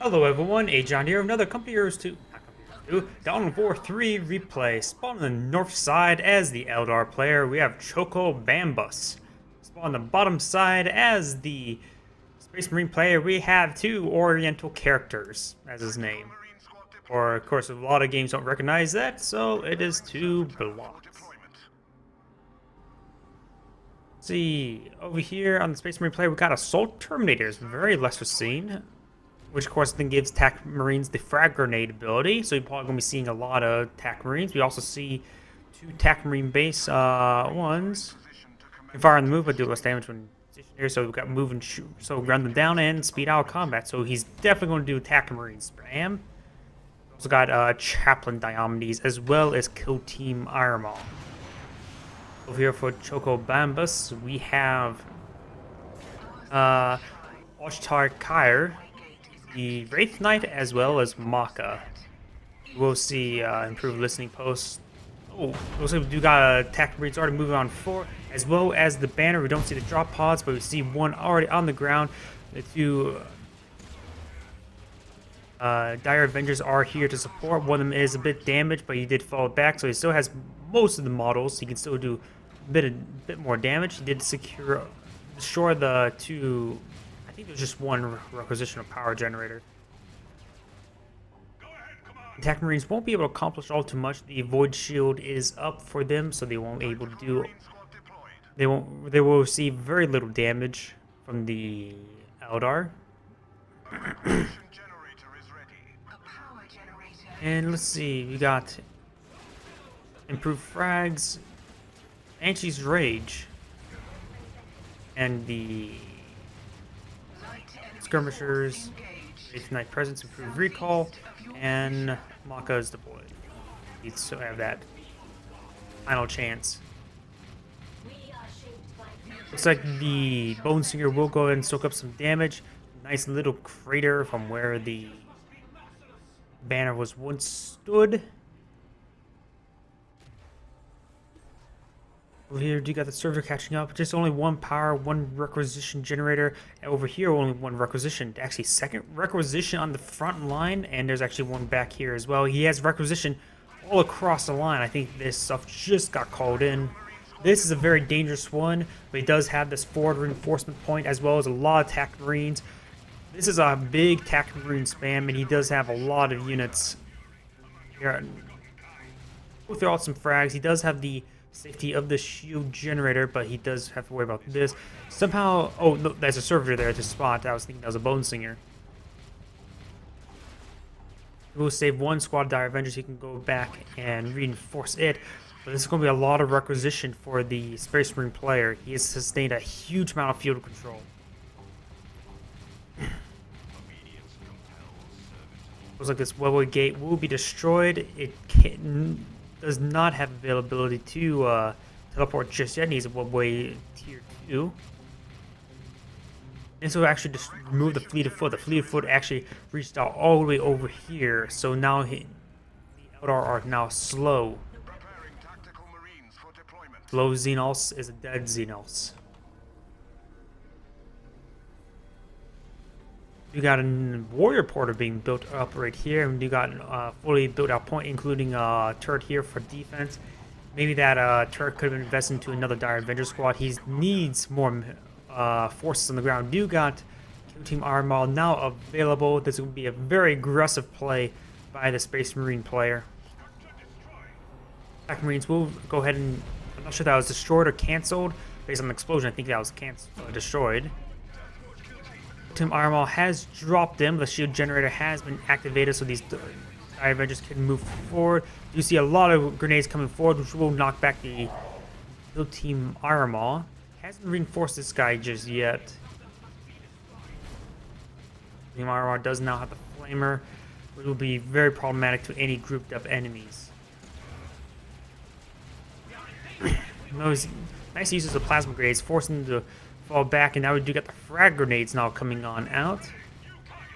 Hello everyone, Agion here, another Company Heroes 2, not Company Heroes 2, DoW3 replay. Spawn on the north side as the Eldar player, we have Choko Bambus. Spawn on the bottom side as the Space Marine player, we have two Oriental characters as his name. Or, of course, a lot of games don't recognize that, so it is two blocks. See, over here on the Space Marine player, we got Assault Terminators, very lesser seen. Which of course then gives TAC Marines the frag grenade ability, so you're probably going to be seeing a lot of TAC Marines. We also see two TAC Marine base ones. Can fire on the move but do less damage when positioned here, so we've got move and shoot. So run them down and speed out combat, so he's definitely going to do TAC Marine spam. Also got Chaplain Diomedes as well as Kill Team Irma. Over here for Choko Bambus, we have Oshtar Kair, the Wraith Knight, as well as Maka. We'll see improved listening posts. Oh, looks like we do got attack breeds already moving on forward, as well as the banner. We don't see the drop pods, but we see one already on the ground. The two Dire Avengers are here to support. One of them is a bit damaged, but he did fall back, so he still has most of the models. He can still do a bit more damage. He did destroy the two. I think there's just one requisition of power generator. Attack Marines won't be able to accomplish all too much. The Void Shield is up for them, so they won't be able to do. They will receive very little damage from the Eldar. And let's see, we got improved frags, Banshee's Rage, and the Skirmishers, Wraith Knight Presence, improved recall, and Maka is deployed. You still have that final chance. Looks like the Bone Singer will go ahead and soak up some damage. Nice little crater from where the banner was once stood. Over here, you got the server catching up. Just only one power, one requisition generator. And over here, only one requisition. Actually, second requisition on the front line, and there's actually one back here as well. He has requisition all across the line. I think this stuff just got called in. This is a very dangerous one, but he does have this forward reinforcement point as well as a lot of TAC Marines. This is a big TAC Marine spam, and he does have a lot of units. Here, we'll throw out some frags. He does have the safety of the shield generator, but he does have to worry about this. Somehow, oh, no, there's a servitor there at this spot. I was thinking that was a Bone Singer. We'll save one squad of Dire Avengers. He can go back and reinforce it. But this is going to be a lot of requisition for the Space Marine player. He has sustained a huge amount of field control. Looks like this webway gate will be destroyed. It does not have availability to teleport just yet. It needs a webway tier 2. And so actually just remove the fleet of foot. The fleet of foot actually reached out all the way over here. So now the Eldar are now slow. Slow Xenos is a dead Xenos. You got a warrior porter being built up right here, and you got a fully built out point, including a turret here for defense. Maybe that turret could have been invested into another Dire Avenger squad. He needs more forces on the ground. You got Kill Team Irma now available. This will be a very aggressive play by the Space Marine player. Attack Marines will go ahead and, I'm not sure if that was destroyed or cancelled based on the explosion. I think that was destroyed. Team Irma has dropped him. The shield generator has been activated, so these Dire Avengers can move forward. You see a lot of grenades coming forward, which will knock back the Build Team Irma. Hasn't reinforced this guy just yet. Team Irma does now have the Flamer, which will be very problematic to any grouped up enemies. Nice uses of plasma grenades, forcing them to fall back, and now we do get the frag grenades now coming on out,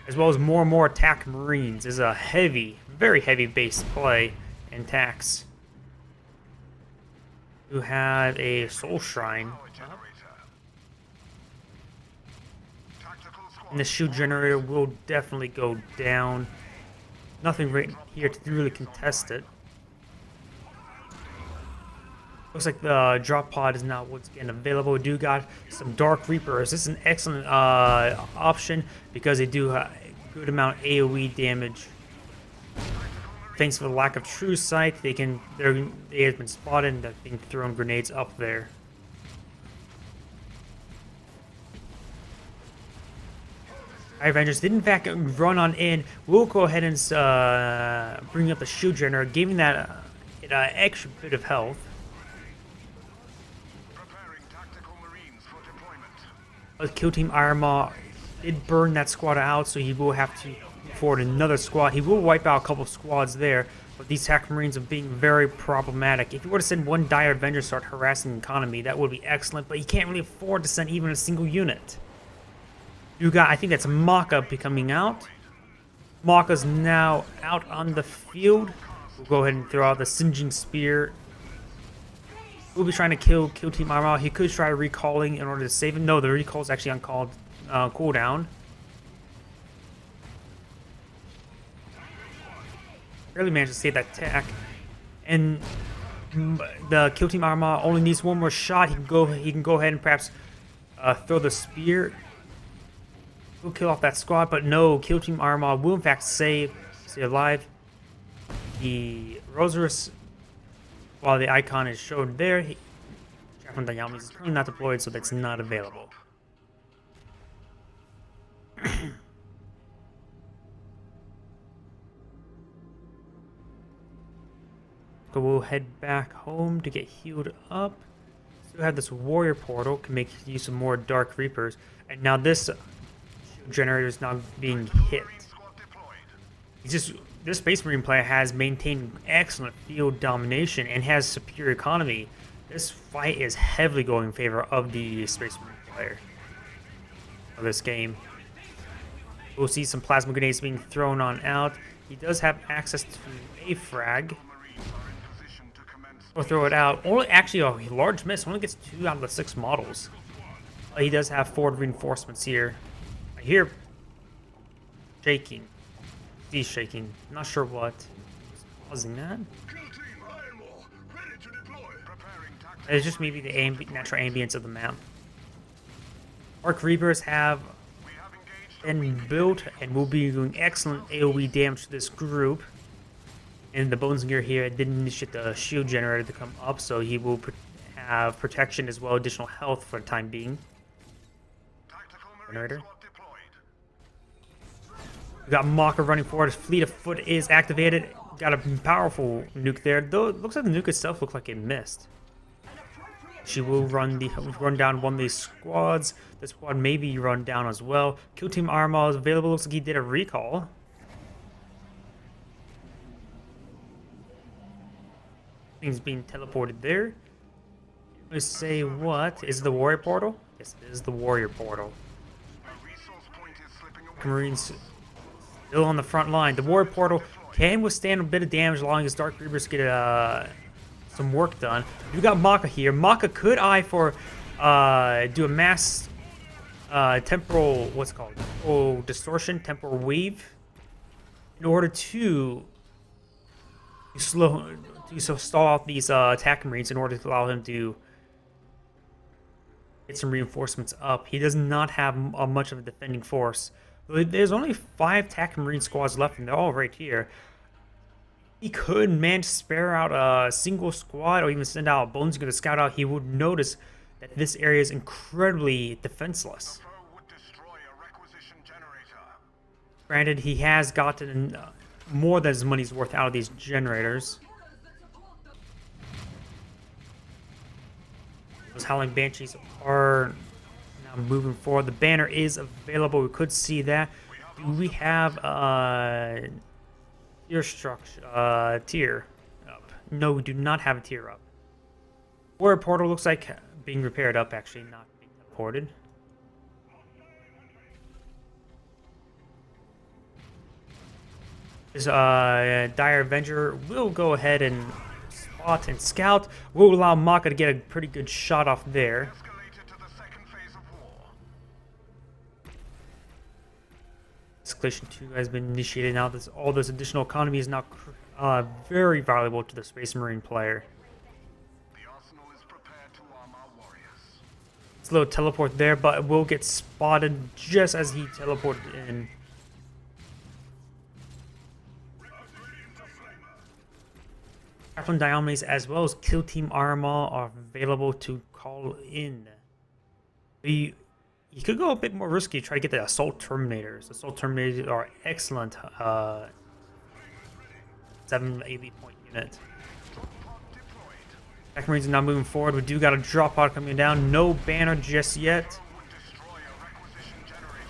as well as more and more attack Marines. This is a heavy, very heavy base play in tax. You have a Soul Shrine. And the shield generator will definitely go down. Nothing right here to really contest it. Looks like the drop pod is now once again available. We do got some Dark Reapers. This is an excellent option because they do a good amount of AoE damage. Thanks for the lack of true sight, they have been spotted and they're being thrown grenades up there. Avengers did in fact run on in. We'll go ahead and bring up the shield generator, giving that it extra bit of health. But Kill Team Ironmaw did burn that squad out, so he will have to forward another squad. He will wipe out a couple squads there, but these attack marines are being very problematic. If you were to send one Dire Avenger to start harassing the economy, that would be excellent, but you can't really afford to send even a single unit. You got, I think that's Maka coming out. Maka's now out on the field. We'll go ahead and throw out the Singeing Spear. We'll be trying to kill Team Ironmaw. He could try recalling in order to save him. No, the recall is actually on cooldown. Barely managed to save that attack. And the Kill Team Ironmaw only needs one more shot. He can go ahead and perhaps throw the spear. We'll kill off that squad, but no, Kill Team Ironmaw will in fact stay alive. The Rosarus, while the icon is shown there, Chaplain Dayami is currently not deployed, so that's not available. So we'll head back home to get healed up. Still have this warrior portal, can make use of more Dark Reapers, and now this generator is now being hit. This Space Marine player has maintained excellent field domination and has superior economy. This fight is heavily going in favor of the Space Marine player of this game. We'll see some plasma grenades being thrown on out. He does have access to a frag. We'll throw it out. Only actually a large miss. Only gets 2 out of the 6 models. He does have forward reinforcements here. I hear shaking. He's shaking. Not sure what is causing that. It's just maybe the natural ambience of the map. Arc Reapers have been built and will be doing excellent AoE damage to this group. And the Bones Gear here didn't initiate the shield generator to come up, so he will have protection as well, additional health for the time being. Generator. We got Maka running forward. His fleet of foot is activated. Got a powerful nuke there, though it looks like the nuke itself looked like it missed. She will run down one of these squads. This squad may be run down as well. Kill Team Ironmaw is available. Looks like he did a recall. Things being teleported there. Let's say what? Is it the warrior portal? Yes, it is the warrior portal. Marines still on the front line. The warrior portal can withstand a bit of damage as long as Dark Reapers get some work done. You got Maka here. Maka could eye for do a mass temporal, what's it called? Oh, distortion, temporal weave, in order to stall out these attack marines in order to allow him to get some reinforcements up. He does not have much of a defending force. There's only 5 attack marine squads left, and they're all right here. He could manage to spare out a single squad or even send out Bones to scout out. He would notice that this area is incredibly defenseless. Granted, he has gotten more than his money's worth out of these generators. Those Howling Banshees are now moving forward. The banner is available. We could see that. Do we have tier up? No, we do not have a tier up. Warrior portal looks like being repaired up, actually, not being teleported. This Dire Avenger will go ahead and spot and scout. Will allow Maka to get a pretty good shot off there. Escalation 2 has been initiated. Now all this additional economy is now very valuable to the Space Marine player. It's a little teleport there, but it will get spotted just as he teleported in. Chaplain Diomedes as well as Kill Team Armal are available to call in. You could go a bit more risky, try to get the Assault Terminators. Assault Terminators are excellent 7 to 8 point unit. Attack Marines are now moving forward. We do got a drop pod coming down. No banner just yet.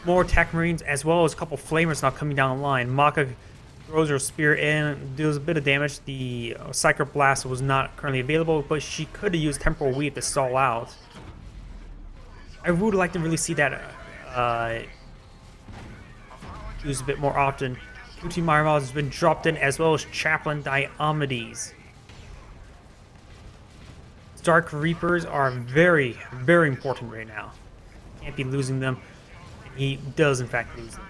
More Attack Marines as well as a couple Flamers now coming down the line. Maka throws her spear in, deals a bit of damage. The Psyker Blast was not currently available, but she could have used Temporal Weave to stall out. I would like to really see that used a bit more often. Tutti Marmal has been dropped in as well as Chaplain Diomedes. Dark Reapers are very, very important right now. Can't be losing them. And he does in fact lose them.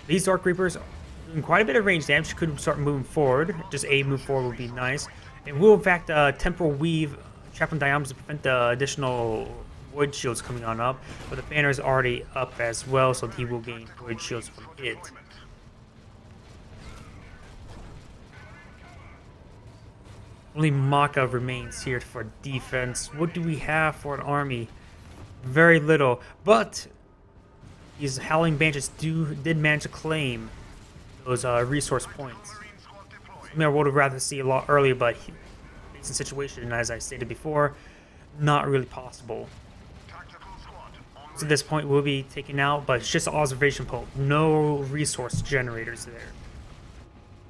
These Dark Reapers are doing quite a bit of range damage. Could start moving forward. Just a move forward would be nice. It will in fact Temporal Weave Chaplain Diomedes to prevent the additional Void Shields coming on up. But the banner is already up as well, so he will gain Void Shields from it. Only Maka remains here for defense. What do we have for an army? Very little. But these Howling Banshees did manage to claim those resource points. I mean, I would have rather see a lot earlier, but it's a situation, as I stated before, not really possible. So at this point, we'll be taken out, but it's just an observation post. No resource generators there.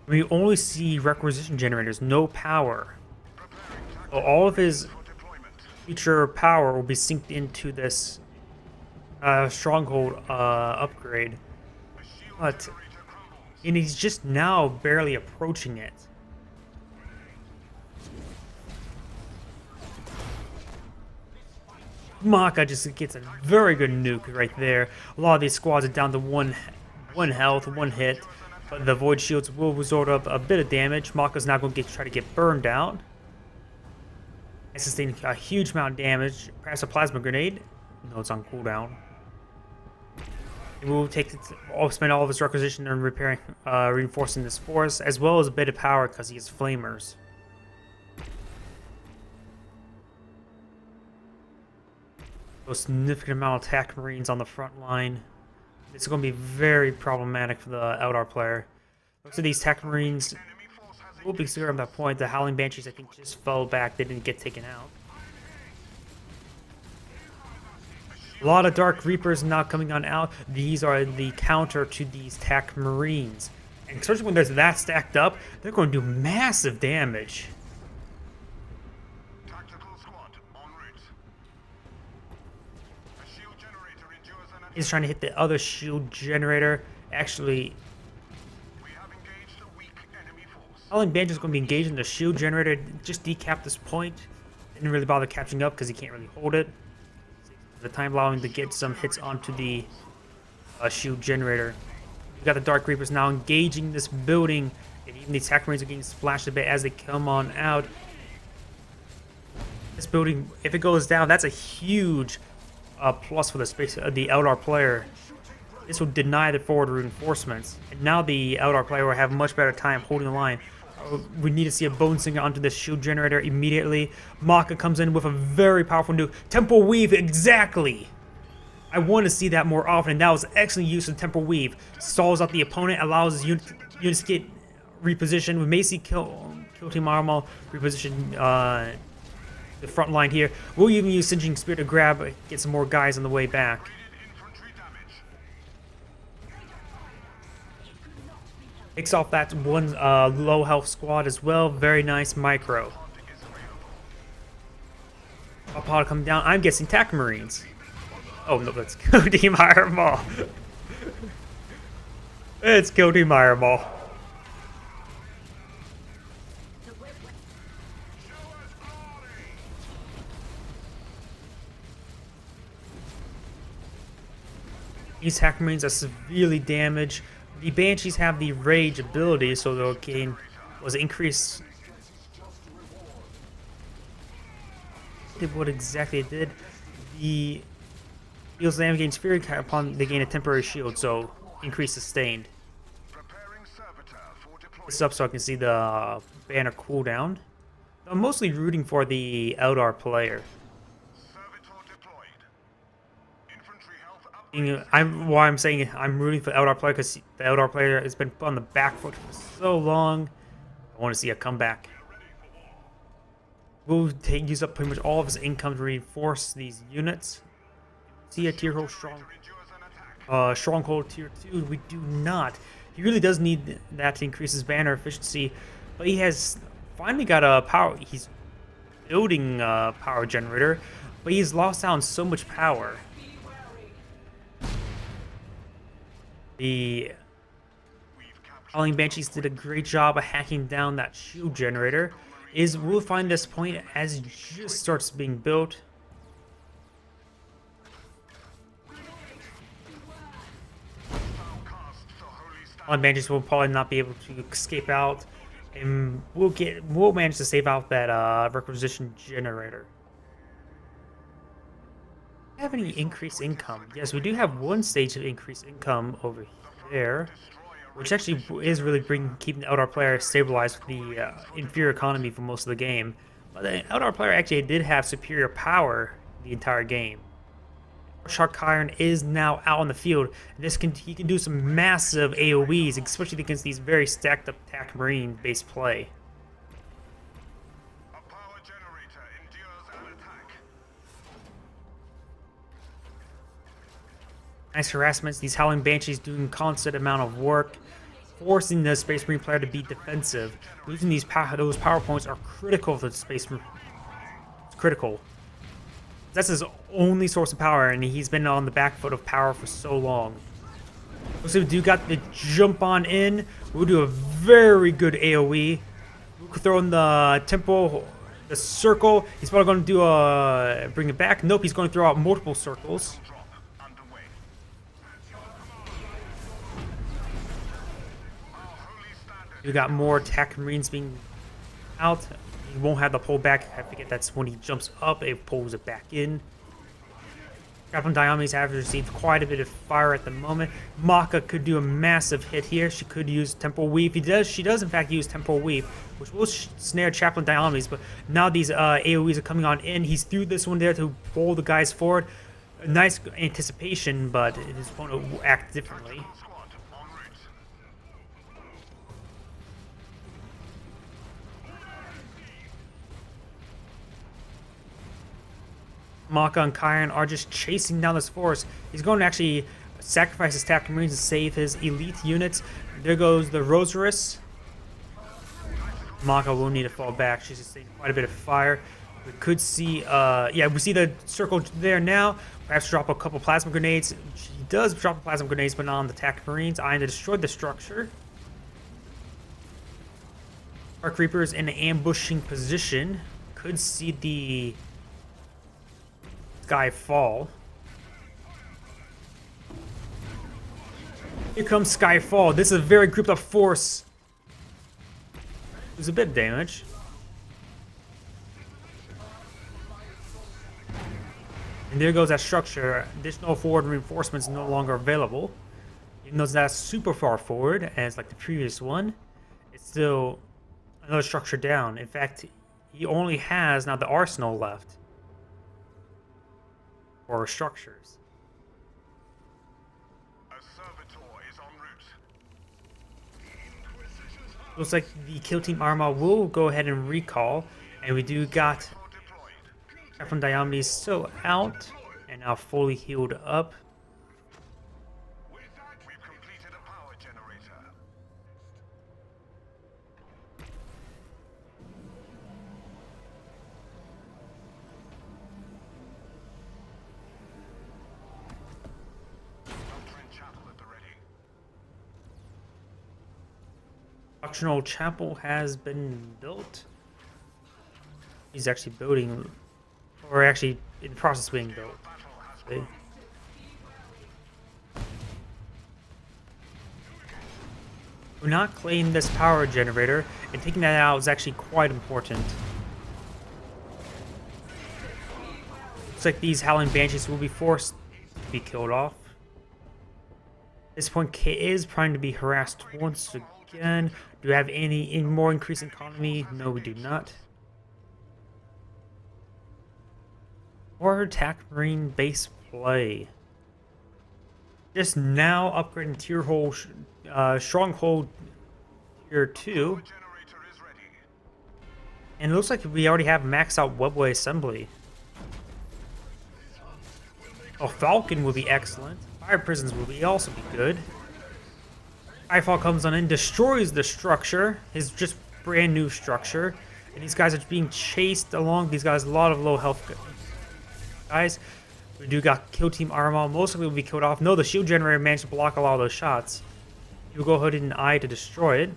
We only see requisition generators, no power. So all of his future power will be synced into this stronghold upgrade. And he's just now barely approaching it. Maka just gets a very good nuke right there. A lot of these squads are down to one health, one hit. But the Void Shields will resort up a bit of damage. Maka's now going to try to get burned out. And sustain a huge amount of damage. Perhaps a Plasma Grenade. No, it's on cooldown. He will spend all of his requisition on repairing, reinforcing this force, as well as a bit of power because he has Flamers. A significant amount of attack Marines on the front line. It's going to be very problematic for the Eldar player. Most of these attack Marines will be clear at that point. The Howling Banshees, I think, just fell back. They didn't get taken out. A lot of Dark Reapers now coming on out. These are the counter to these attack Marines. And especially when there's that stacked up, they're going to do massive damage. He's trying to hit the other shield generator. Actually, Howling Banjo is going to be engaging the shield generator. Just decap this point. Didn't really bother catching up because he can't really hold it. The time allowing to get some hits onto the shield generator. We got the Dark Reapers now engaging this building, and even the attack Marines are getting splashed a bit as they come on out. This building, if it goes down, that's a huge plus for the the Eldar player. This will deny the forward reinforcements, and now the Eldar player will have much better time holding the line. We need to see a Bone Singer onto this shield generator immediately. Maka comes in with a very powerful nuke. Temporal Weave, exactly! I want to see that more often. That was excellent use of Temporal Weave. Stalls out the opponent, allows his units to get repositioned. We may see Kill Team Armal reposition the front line here. We'll even use Singeing Spear to get some more guys on the way back. Takes off that one low health squad as well. Very nice micro. Pod coming down. I'm guessing attack Marines. Oh no, that's Kill Team Armal. It's Kill Team Armal. These hack marines are severely damaged. The Banshees have the rage ability, so they'll gain increase. What exactly it did? The deals damage gains fury upon they gain a temporary shield, so increase sustained. This up so I can see the banner cooldown. I'm mostly rooting for the Eldar player. I'm saying I'm rooting for the Eldar player because the Eldar player has been put on the back foot for so long. I want to see a comeback. We'll use up pretty much all of his income to reinforce these units. See a tier hold stronghold tier 2. We do not. He really does need that to increase his banner efficiency, but he has finally got a power. He's building a power generator, but he's lost out on so much power. The Howling Banshees did a great job of hacking down that shield generator. We'll find this point as it just starts being built. Howling Banshees will probably not be able to escape out, and we'll manage to save out that requisition generator. Do we have any increased income? Yes, we do have one stage of increased income over there, which actually is really keeping the Eldar player stabilized with the inferior economy for most of the game. But the Eldar player actually did have superior power the entire game. Shark Iron is now out on the field. And he can do some massive AoEs, especially against these very stacked up attack marine based play. Nice harassments. These Howling Banshees doing constant amount of work, forcing the Space Marine player to be defensive. Losing those power points are critical to the Space Marine. It's critical. That's his only source of power, and he's been on the back foot of power for so long. So we do got the jump on in. We'll do a very good AoE. We'll throw in the temple, the circle. He's probably going to do bring it back. Nope, he's going to throw out multiple circles. We got more attack marines being out. He won't have the pull back. I forget that's when he jumps up, it pulls it back in. Chaplain Diomedes have received quite a bit of fire at the moment. Maka could do a massive hit here. She could use Temporal Weave. She does in fact use Temporal Weave, which will snare Chaplain Diomedes, but now these AoEs are coming on in. He's threw this one there to pull the guys forward. A nice anticipation, but his opponent will act differently. Maka and Kyron are just chasing down this force. He's going to actually sacrifice his attack marines to save his elite units. There goes the Rosarus. Maka will need to fall back. She's sustained quite a bit of fire. We could see, yeah, we see the circle there now. Perhaps drop a couple plasma grenades. She does drop plasma grenades, but not on the attack marines. Iron to destroy the structure. Arc Reapers in an ambushing position. Could see the Sky fall. Here comes Skyfall. This is a very grouped up force. There's a bit of damage. And there goes that structure. Additional forward reinforcements no longer available. Even though that's super far forward, as like the previous one, it's still another structure down. In fact, he only has now the arsenal left. Or structures. Looks like the kill team Arma will go ahead and recall, and we do got Chaplain Diomedes still out and now fully healed up. Doctrinal Chapel has been built. He's actually building, or actually in the process of being built. Okay. Do not claim this power generator, and taking that out is actually quite important. Looks like these Howling Banshees will be forced to be killed off. At this point, K is trying to be harassed once again. Do we have any more increase in economy? No, we do not. More attack marine base play. Just now upgrading tier hold, stronghold tier 2. And it looks like we already have maxed out webway assembly. Oh, Falcon would be excellent. Fire prisons would also be good. Skyfall comes on in, destroys the structure, his just brand new structure. And these guys are being chased along. These guys, a lot of low health guys. We do got kill team armor. Most of it will be killed off. No, the shield generator managed to block a lot of those shots. You'll go ahead and I to destroy it.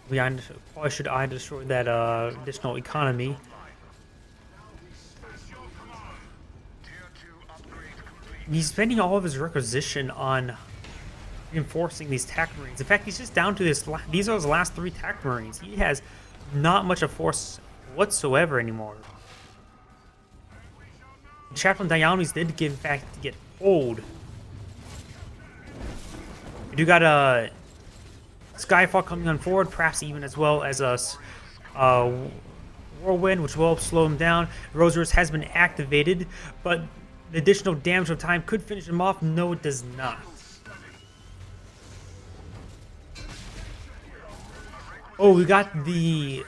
We probably should destroy that additional economy. He's spending all of his requisition on reinforcing these TAC Marines. In fact, he's just down to this. These are his last 3 TAC Marines. He has not much of force whatsoever anymore. Chaplain Diomedes did get, in fact, get pulled. We do got a Skyfall coming on forward, perhaps even as well as a Whirlwind, which will slow him down. Rosers has been activated, but the additional damage of time could finish him off. No, it does not. Oh, we got the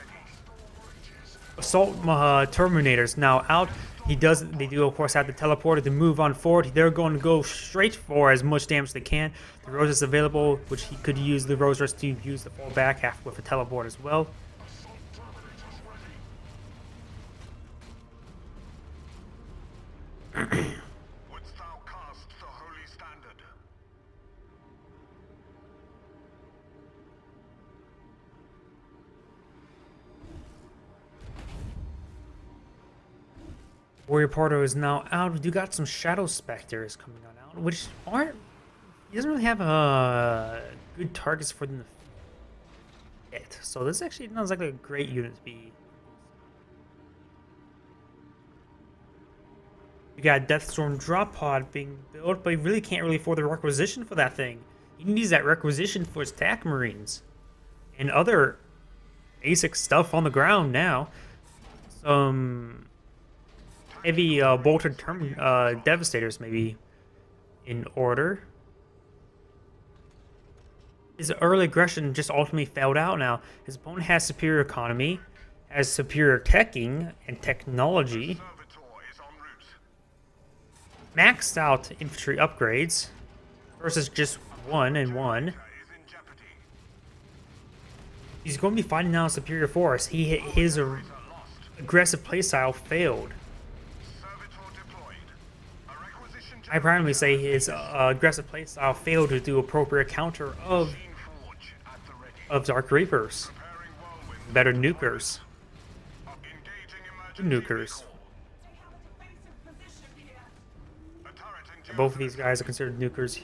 Assault Terminators now out. They do of course have the teleporter to move on forward. They're going to go straight for as much damage as they can. The Rose is available, which he could use the Rosers to use the fallback half with a teleport as well. Wouldst thou cast the holy standard? Warrior Porto is now out. We do got some Shadow Specters coming on out, which aren't. He doesn't really have good targets for them to hit. So this actually sounds like a great unit to be. We got Deathstorm Drop Pod being built, but he really can't really afford the requisition for that thing. He needs that requisition for his TAC Marines and other basic stuff on the ground now. Some heavy bolted Devastators maybe in order. His early aggression just ultimately failed out now. His opponent has superior economy, has superior teching and technology, maxed out infantry upgrades versus just 1 and 1. He's going to be fighting now a superior force. His aggressive playstyle failed. I primarily say his aggressive playstyle failed to do appropriate counter of Dark Reapers. Better nukers. Good nukers. Both of these guys are considered nukers.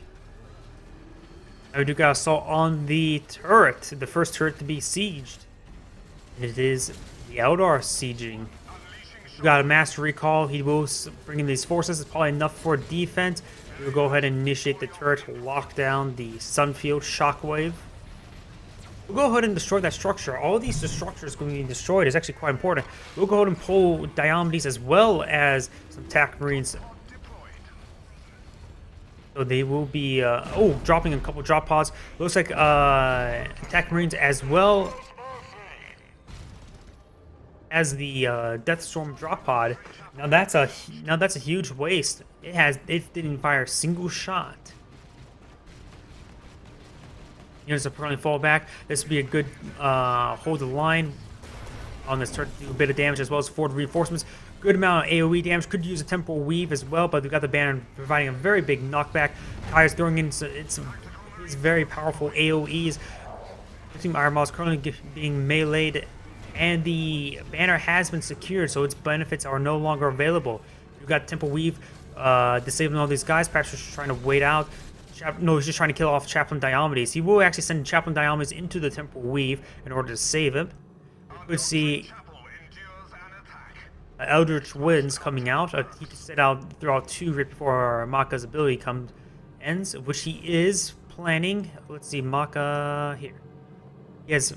Now we do got assault on the turret, the first turret to be sieged. And it is the Eldar sieging. We got a master recall. He will bring in these forces. It's probably enough for defense. We'll go ahead and initiate the turret, lock down the Sunfield Shockwave. We'll go ahead and destroy that structure. All of these structures going to be destroyed is actually quite important. We'll go ahead and pull Diomedes as well as some TAC Marines. So they will be, dropping a couple drop pods. Looks like TAC Marines as well as the Deathstorm drop pod. Now that's a huge waste. It didn't fire a single shot. Units are currently fall back. This would be a good hold the line on this turret to do a bit of damage, as well as forward reinforcements good amount of AoE damage. Could use a temporal weave as well, but we got the banner providing a very big knockback. Kai's throwing in his very powerful AoEs. Team Iron Maw is currently being meleeed, and the banner has been secured, so its benefits are no longer available. We've got Temple Weave disabling all these guys. Perhaps just trying to wait out. No, he's just trying to kill off Chaplain Diomedes. He will actually send Chaplain Diomedes into the Temple Weave in order to save him. We could see Eldritch Winds coming out. He could set out throughout 2 right before Maka's ability ends, which he is planning. Let's see, Maka here. Yes,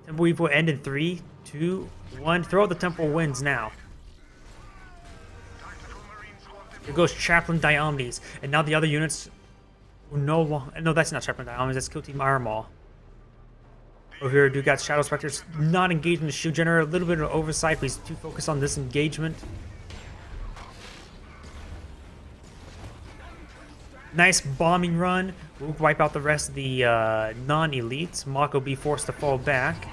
Temple Weave will end in 3, 2, 1. Throw out the Temple Winds now. Here goes Chaplain Diomedes, and now the other units will no longer. No, that's not Chaplain Diomedes. That's Kill Team Iron Maw. Over here, do got Shadow Specters not engaged in the shield generator. A little bit of oversight, but he's too focused on this engagement. Nice bombing run. We'll wipe out the rest of the non-elites. Mako will be forced to fall back.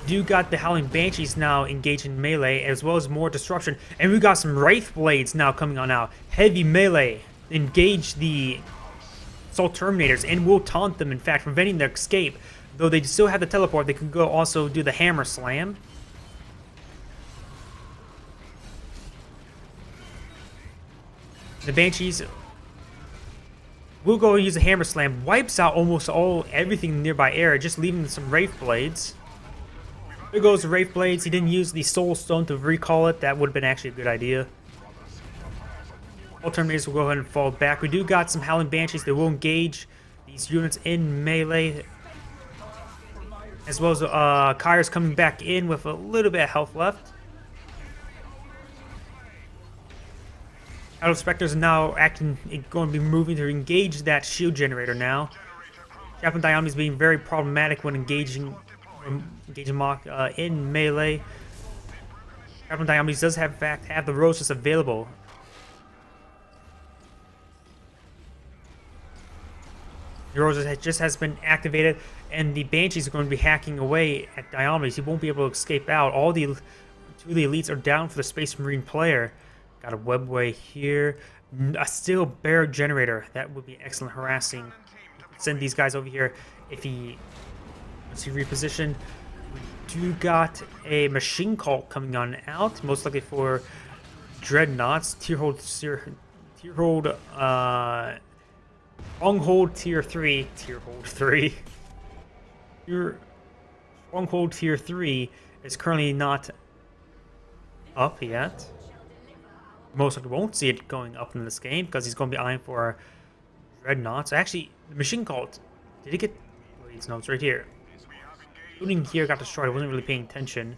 Do got the Howling Banshees now engaged in melee, as well as more disruption. And we got some Wraith Blades now coming on out. Heavy melee. Engage the Soul Terminators and will taunt them, in fact, preventing their escape. Though they still have the teleport, they can go also do the Hammer Slam. The Banshees will go and use a Hammer Slam. Wipes out almost everything in the nearby area, just leaving some Wraith Blades. There goes the Wraith Blades. He didn't use the Soul Stone to recall it. That would have been actually a good idea. All Terminators will go ahead and fall back. We do got some Howling Banshees that will engage these units in melee. As well as Kyra's coming back in with a little bit of health left. Shadow Specters are now going to be moving to engage that shield generator now. Chaplain Diomedes being very problematic when engaging Mach in melee. Chaplain Diomedes does have the roses available. The roses just has been activated, and the Banshees are going to be hacking away at Diomedes. He won't be able to escape out. All the 2 of the elites are down for the Space Marine player. Got a webway here. A steel bear generator. That would be excellent harassing. Send these guys over here if he wants to reposition. We do got a machine cult coming on out, most likely for Dreadnoughts. Stronghold Tier 3. Stronghold Tier 3 is currently not up yet. Most likely won't see it going up in this game because he's going to be eyeing for Dreadnoughts. Actually, the machine cult, did it get... Wait, no, it's right here. Shooting here got destroyed. I wasn't really paying attention.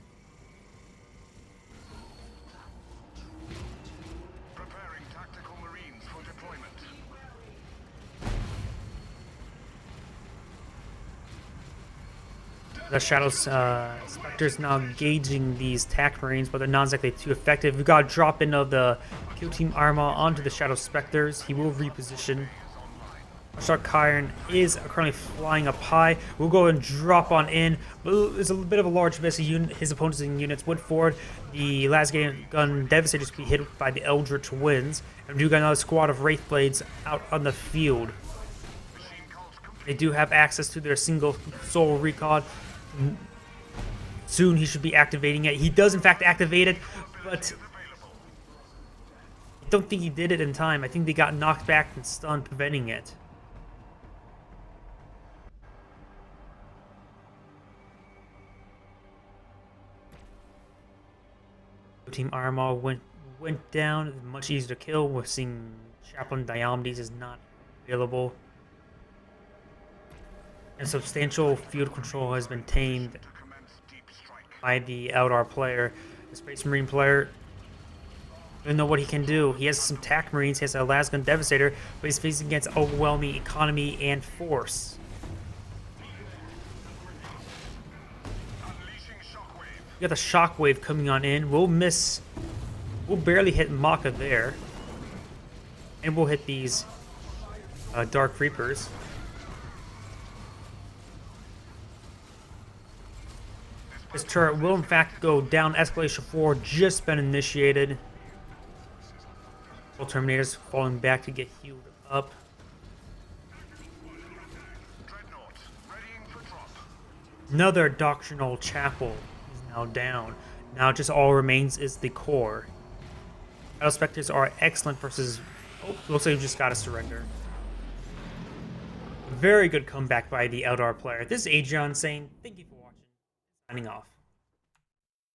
Preparing tactical marines for deployment. The Shadow Specters now engaging these TAC Marines, but they're not exactly too effective. We got a drop in of the Kill Team Armor onto the Shadow Specters. He will reposition. Shark Kyron is currently flying up high. We'll go and drop on in. There's a bit of a large miss. His opponent's units went forward. The last gun Devastators be hit by the Eldritch Winds. And we do got another squad of Wraith Blades out on the field. They do have access to their single soul recon. Soon he should be activating it. He does in fact activate it, but I don't think he did it in time. I think they got knocked back and stunned, preventing it. Team Armor went down. Much easier to kill. We're seeing Chaplain Diomedes is not available. And substantial field control has been tamed by the Eldar player. The Space Marine player doesn't know what he can do. He has some TAC Marines, he has a Lasgun Devastator, but he's facing against overwhelming economy and force. We got the Shockwave coming on in. We'll barely hit Maka there. And we'll hit these Dark Reapers. This turret will in fact go down. Escalation 4 just been initiated. All Terminators falling back to get healed up. Dreadnought, readying for drop. Another doctrinal chapel is now down. Now just all remains is the core. Battle Spectres are excellent versus... Oh, looks like we just got to surrender. Very good comeback by the Eldar player. This is Agion saying thank you for watching. Signing off.